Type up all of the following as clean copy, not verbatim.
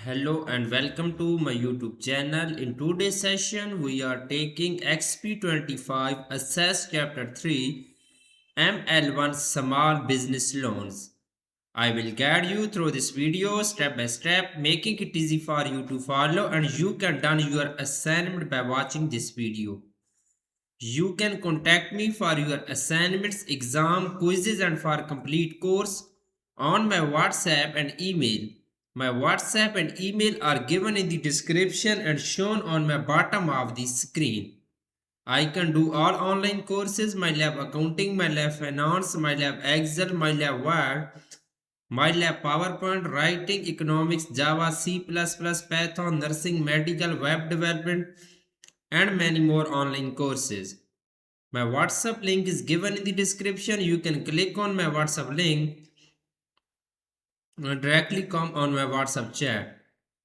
Hello and welcome to my YouTube channel. In today's session, we are taking XP25 Assess Chapter 3 ML1 Small Business Loans. I will guide you through this video step by step, making it easy for you to follow, and you can done your assignment by watching this video. You can contact me for your assignments, exam, quizzes, and for complete course on my WhatsApp and email. My WhatsApp and email are given in the description and shown on my bottom of the screen. I can do all online courses, my lab accounting, my lab finance, my lab Excel, my lab Word, my lab PowerPoint, writing, economics, Java, C++, Python, nursing, medical, web development, and many more online courses. My WhatsApp link is given in the description. You can click on my WhatsApp link and directly come on my WhatsApp chat.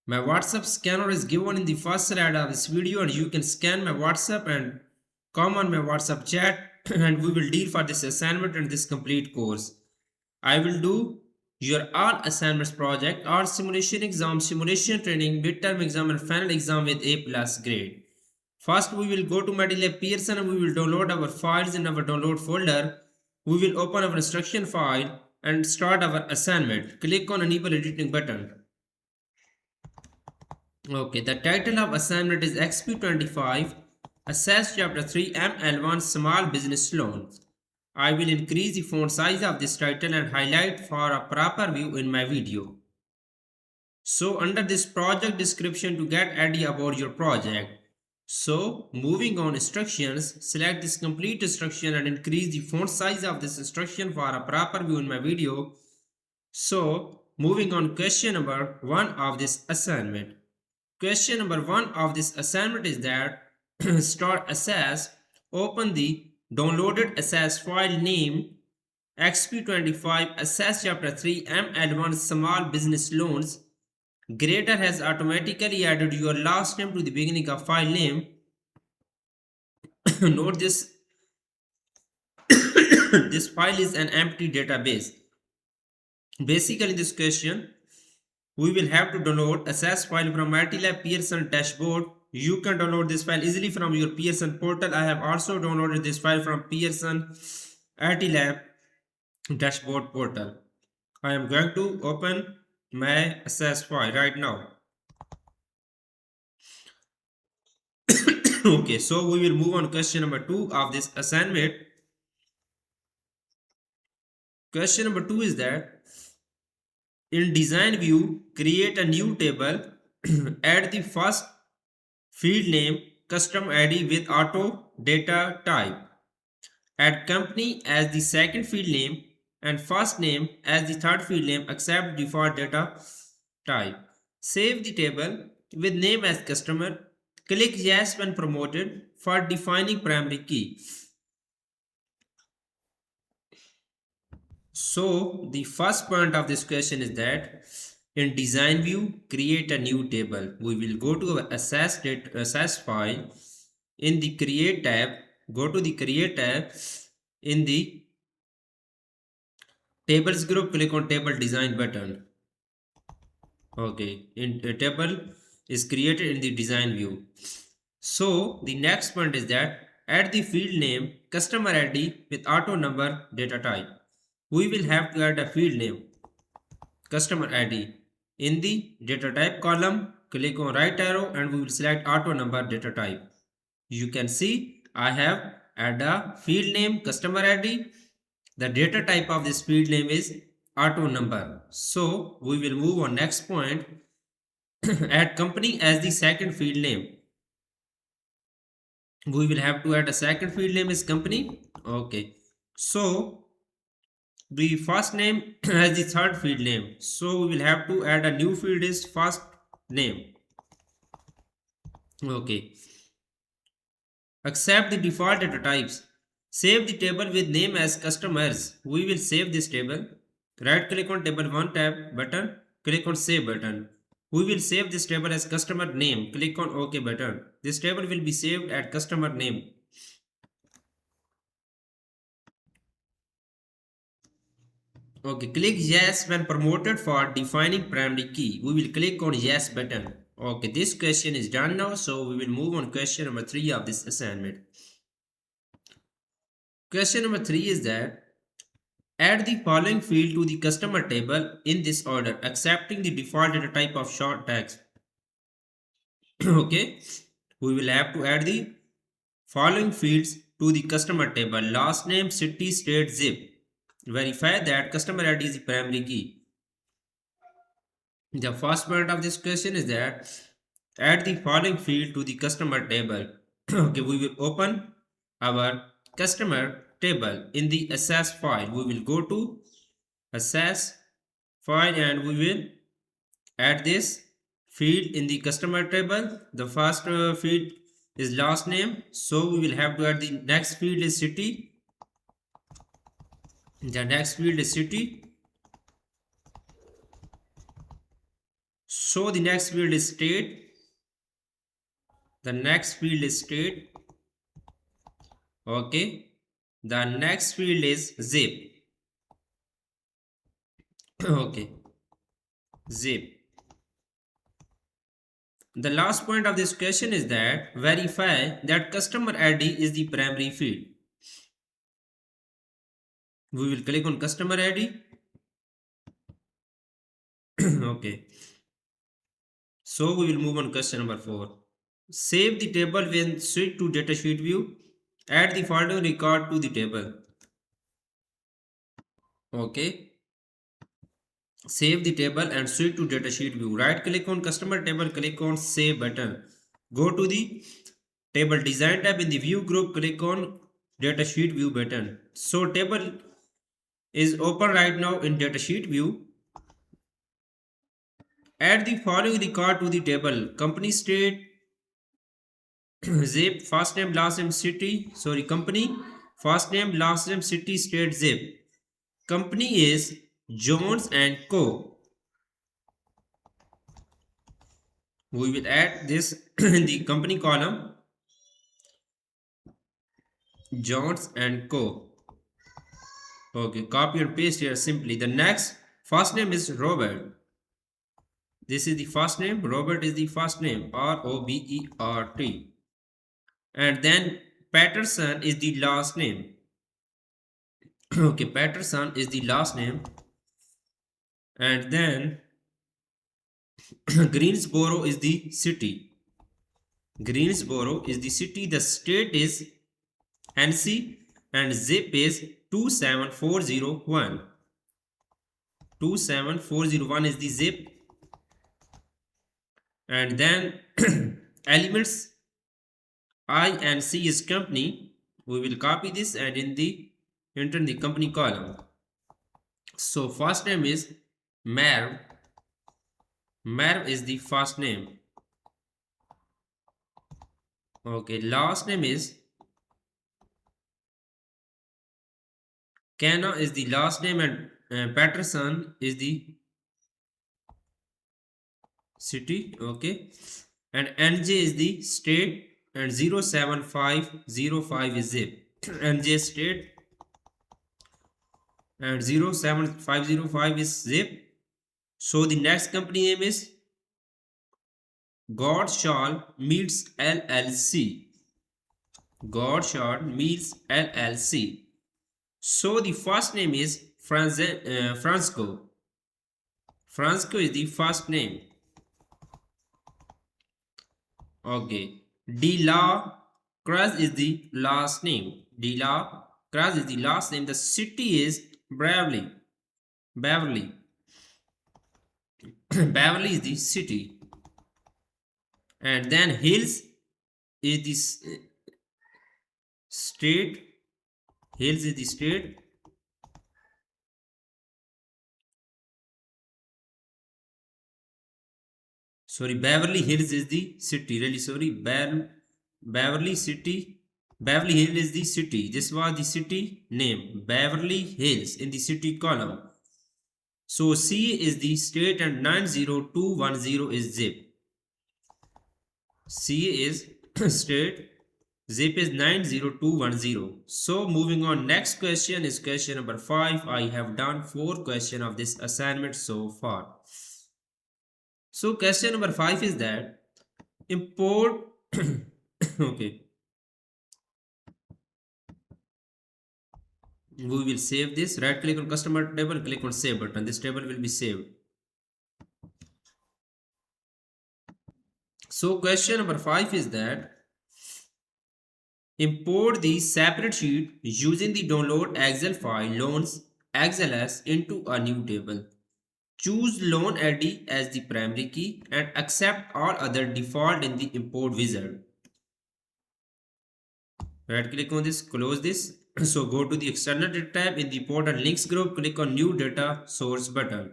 My WhatsApp scanner is given in the first slide of this video, and you can scan my WhatsApp and come on my WhatsApp chat and we will deal for this assignment and this complete course. I will do your all assignments project, all simulation exam, simulation training, midterm exam and final exam with A plus grade. First, we will go to MediLab Pearson and we will download our files in our download folder. We will open our instruction file and start our assignment. Click on enable editing button. Okay, the title of assignment is XP25 Assess Chapter 3 ML1 Small Business Loans. I will increase the font size of this title and highlight for a proper view in my video. So under this project description to get idea about your project. So moving on instructions, select this complete instruction and increase the font size of this instruction for a proper view in my video. So moving on question number 1 of this assignment. Question number 1 of this assignment is that start assess, open the downloaded assess file name XP25 assess chapter 3 ML1 small business loans. Grader has automatically added your last name to the beginning of file name. Note this this file is an empty database. Basically, in this question, we will have to download assess file from MATLAB Pearson dashboard. You can download this file easily from your Pearson portal. I have also downloaded this file from Pearson MATLAB dashboard portal. I am going to open my assess file right now. Okay, so we will move on question number 2 of this assignment. Question number 2 is that in design view, create a new table, add the first field name, custom ID with auto data type, add company as the second field name and first name as the third field name, accept default data type. Save the table with name as customer, click yes when promoted for defining primary key. So the first point of this question is that in design view, create a new table. We will go to our assess file. In the create tab, go to the create tab. In the tables group, click on table design button. Okay, in a table is created in the design view. So the next point is that add the field name customer ID with auto number data type. We will have to add a field name customer ID. In the data type column, click on right arrow and we will select auto number data type. You can see I have add a field name customer ID. The data type of this field name is auto number. So we will move on next point. Add company as the second field name. We will have to add a second field name is company. Okay. So the first name as the third field name. So we will have to add a new field is first name. Okay. Accept the default data types. Save the table with name as customers. We will save this table. Right click on table 1 tab button. Click on save button. We will save this table as customer name. Click on OK button. This table will be saved at customer name. Okay, click yes when promoted for defining primary key. We will click on yes button. Okay, this question is done now, so we will move on question number 3 of this assignment. Question number 3 is that add the following field to the customer table in this order, accepting the default data type of short text. Okay, we will have to add the following fields to the customer table: last name, city, state, zip. Verify that customer ID is the primary key. The first part of this question is that add the following field to the customer table. Okay, we will open our customer table in the access file. We will go to access file and we will add this field in the customer table. The first field is last name, so we will have to add the next field is city. The next field is city, so the next field is state. The next field is state. Okay, the next field is zip. Okay, zip. The last point of this question is that verify that customer ID is the primary field. We will click on customer ID. Okay, so we will move on question number 4. Save the table when switch to datasheet view. Add the following record to the table. Okay, save the table and switch to datasheet view. Right click on customer table, click on save button. Go to the table design tab. In the view group, click on datasheet view button. So table is open right now in datasheet view. Add the following record to the table: company, state, zip, first name, last name, city. Sorry, company, first name, last name, city, state, zip. Company is Jones and Co. We will add this in the company column, Jones and Co. Okay, copy and paste here simply. The next first name is Robert. This is the first name. Robert is the first name. Robert. And then Patterson is the last name. Okay, Patterson is the last name. And then Greensboro is the city. Greensboro is the city. The state is NC and zip is 27401. 27401 is the zip. And then elements I and C is company. We will copy this and enter in the company column. So first name is Merv. Merv is the first name. Okay, last name is Canna is the last name and Patterson is the city. Okay, and NJ is the state and 07505 is zip. NJ state and 07505 is zip. So the next company name is Godshall Meats LLC. Godshall Meats LLC. So the first name is Francisco. Francisco is the first name. Okay. De La Cruz is the last name. De La Cruz is the last name. The city is Beverly. Beverly. Beverly is the city. And then Hills is the state. Hills is the state. Sorry, Beverly Hills is the city. Really sorry. Beverly City. Beverly Hills is the city. This was the city name. Beverly Hills in the city column. So C is the state and 90210 is zip. C is state, Zip is 90210. So moving on, next question is question number 5. I have done 4 questions of this assignment so far. So question number 5 is that import okay, we will save this. Right click on customer table, click on save button. This table will be saved. So question number 5 is that import the separate sheet using the download Excel file loans XLS into a new table. Choose loan ID as the primary key and accept all other default in the import wizard. Right click on this, close this. So go to the external data tab in the import and links group, click on new data source button.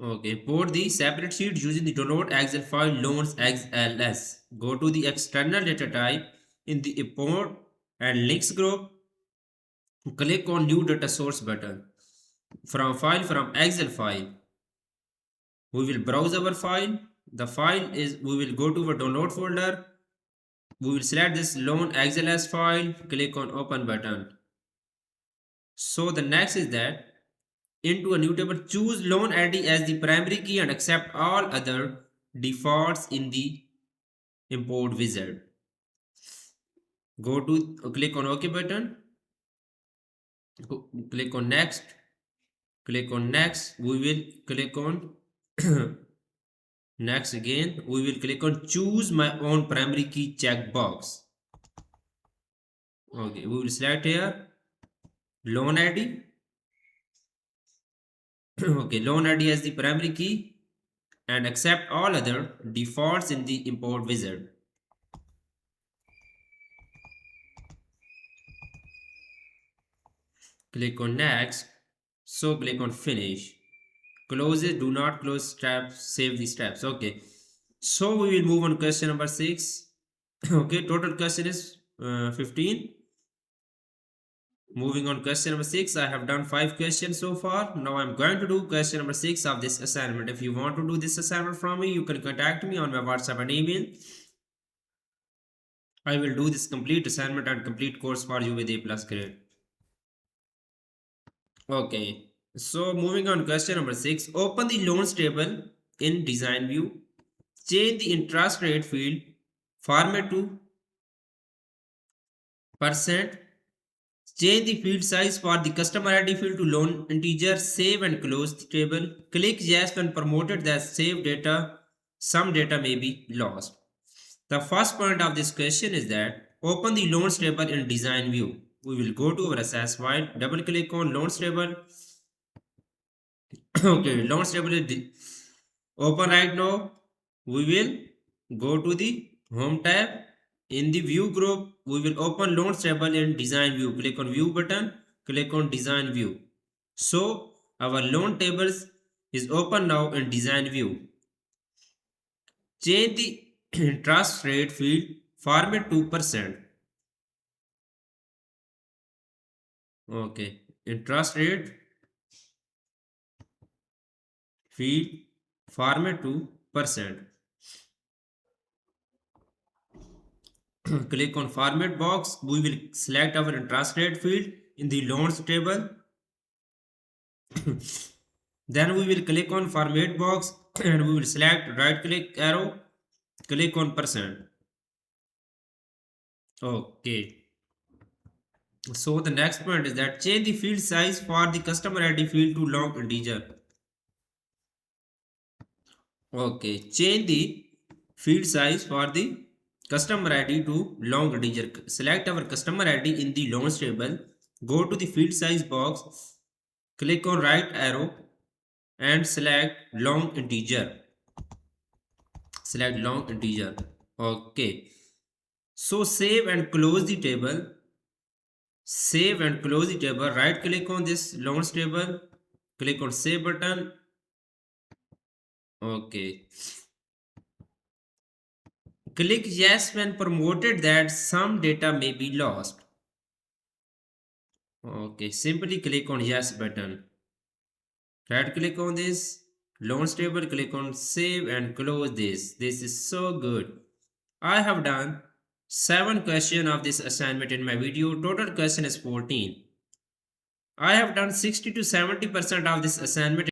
Okay, import the separate sheet using the download Excel file loans XLS. Go to the external data type in the import and links group. Click on new data source button. From Excel file, we will browse our file. The file is, we will go to our download folder. We will select this loan XLS file. Click on open button. So the next is that into a new table, choose loan ID as the primary key and accept all other defaults in the import wizard. Go to click on OK button. Click on next. Click on next. We will click on next again. We will click on choose my own primary key checkbox. Okay, we will select here loan ID. Okay, loan ID as the primary key and accept all other defaults in the import wizard. Click on next. So click on finish. Close it. Do not close steps. Save the steps. Okay. So we will move on question number 6. Okay. Total question is 15. Moving on question number 6. I have done 5 questions so far. Now I'm going to do question number 6 of this assignment. If you want to do this assignment from me, you can contact me on my WhatsApp and email. I will do this complete assignment and complete course for you with A plus grade. Okay. So moving on question number 6. Open the loans table in design view. Change the interest rate field format to percent. Change the field size for the customer ID field to loan integer. Save and close the table. Click yes when promoted that save data. Some data may be lost. The first point of this question is that open the loans table in design view. We will go to our access file. Double click on loans table. Okay, loans table is open right now. We will go to the home tab. In the view group, we will open loans table in design view. Click on view button. Click on design view. So our loan tables is open now in design view. Change the interest rate field format to percent. Okay, interest rate field format to percent. Click on format box. We will select our interest rate field in the loans table. Then we will click on format box and we will select right click arrow, click on percent. Okay. So the next point is that change the field size for the customer ID field to long integer. Okay, change the field size for the customer ID to long integer. Select our customer ID in the loans table. Go to the field size box. Click on right arrow and select long integer. Select long integer. Okay. So save and close the table. Save and close the table. Right click on this loans table. Click on save button. Okay. Click yes when promoted that some data may be lost. Okay. Simply click on yes button. Right click on this loans table. Click on save and close this. This is so good. I have done 7 questions of this assignment in my video. Total question is 14. I have done 60 to 70% of this assignment